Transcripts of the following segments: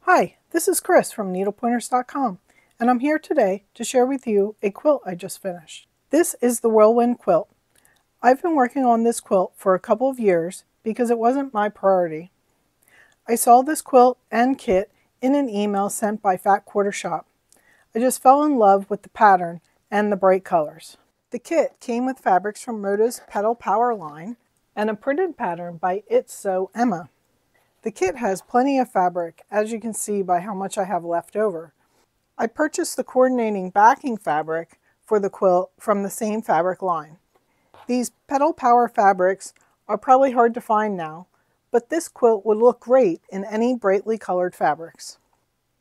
Hi, this is Chris from needlepointers.com, and I'm here today to share with you a quilt I just finished. This is the Whirlwind quilt. I've been working on this quilt for a couple of years because it wasn't my priority. I saw this quilt and kit in an email sent by Fat Quarter Shop. I just fell in love with the pattern and the bright colors. The kit came with fabrics from Moda's Petal Power line and a printed pattern by It's So Emma. The kit has plenty of fabric, as you can see by how much I have left over. I purchased the coordinating backing fabric for the quilt from the same fabric line. These Petal Power fabrics are probably hard to find now, but this quilt would look great in any brightly colored fabrics.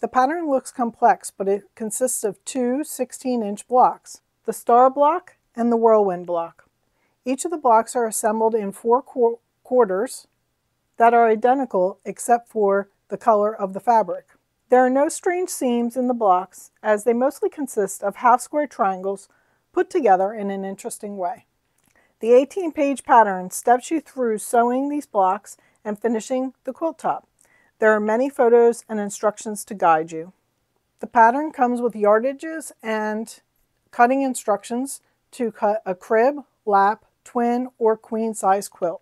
The pattern looks complex, but it consists of two 16-inch blocks, the Star block and the Whirlwind block. Each of the blocks are assembled in 4 quarters that are identical except for the color of the fabric. There are no strange seams in the blocks, as they mostly consist of half-square triangles put together in an interesting way. The 18-page pattern steps you through sewing these blocks and finishing the quilt top. There are many photos and instructions to guide you. The pattern comes with yardages and cutting instructions to cut a crib, lap, twin, or queen size quilt.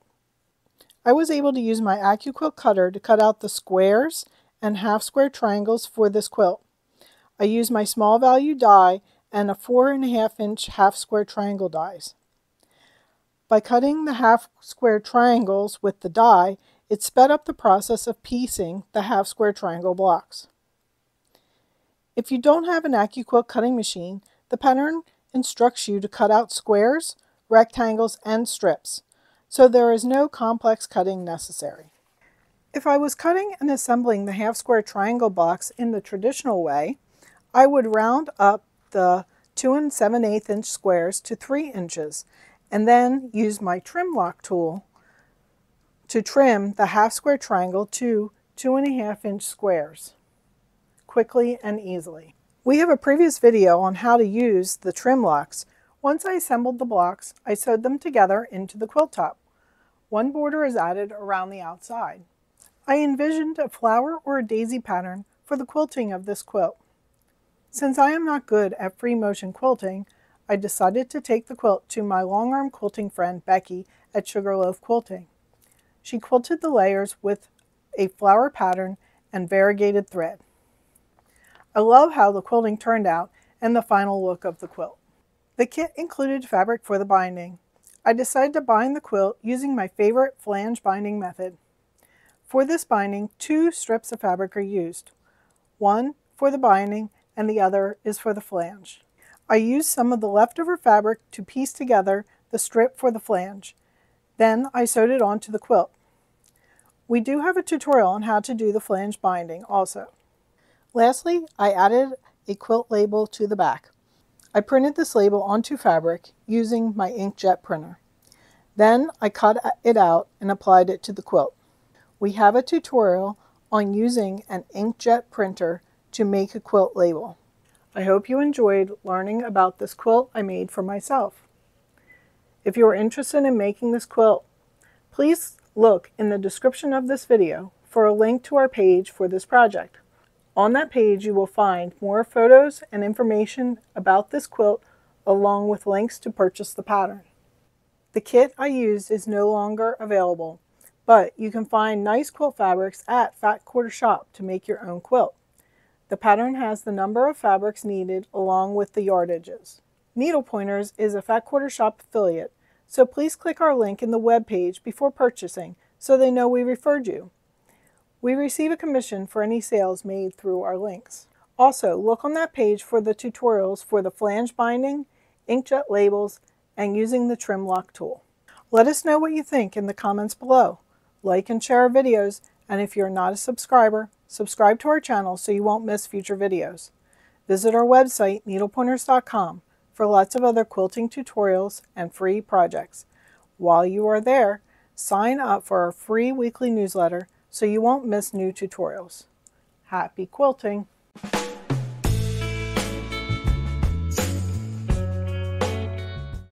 I was able to use my AccuQuilt cutter to cut out the squares and half-square triangles for this quilt. I used my small value die and a 4.5-inch half-square triangle dies. By cutting the half-square triangles with the die, it sped up the process of piecing the half-square triangle blocks. If you don't have an AccuQuilt cutting machine, the pattern instructs you to cut out squares, rectangles, and strips, so there is no complex cutting necessary. If I was cutting and assembling the half-square triangle blocks in the traditional way, I would round up the 2 7/8 squares to 3 inches, and then use my trim lock tool to trim the half-square triangle to 2.5-inch squares, quickly and easily. We have a previous video on how to use the trim locks. Once I assembled the blocks, I sewed them together into the quilt top. One border is added around the outside. I envisioned a flower or a daisy pattern for the quilting of this quilt. Since I am not good at free motion quilting, I decided to take the quilt to my long arm quilting friend Becky at Sugarloaf Quilting. She quilted the layers with a flower pattern and variegated thread. I love how the quilting turned out and the final look of the quilt. The kit included fabric for the binding. I decided to bind the quilt using my favorite flange binding method. For this binding, 2 strips of fabric are used. One for the binding and the other is for the flange. I used some of the leftover fabric to piece together the strip for the flange. Then I sewed it onto the quilt. We do have a tutorial on how to do the flange binding also. Lastly, I added a quilt label to the back. I printed this label onto fabric using my inkjet printer. Then I cut it out and applied it to the quilt. We have a tutorial on using an inkjet printer to make a quilt label. I hope you enjoyed learning about this quilt I made for myself. If you are interested in making this quilt, please look in the description of this video for a link to our page for this project. On that page, you will find more photos and information about this quilt, along with links to purchase the pattern. The kit I used is no longer available, but you can find nice quilt fabrics at Fat Quarter Shop to make your own quilt. The pattern has the number of fabrics needed along with the yardages. Needle Pointers is a Fat Quarter Shop affiliate, so please click our link in the web page before purchasing so they know we referred you. We receive a commission for any sales made through our links. Also, look on that page for the tutorials for the flange binding, inkjet labels, and using the trim lock tool. Let us know what you think in the comments below. Like and share our videos, and if you're not a subscriber, subscribe to our channel so you won't miss future videos. Visit our website, needlepointers.com, for lots of other quilting tutorials and free projects. While you are there, sign up for our free weekly newsletter so you won't miss new tutorials. Happy quilting!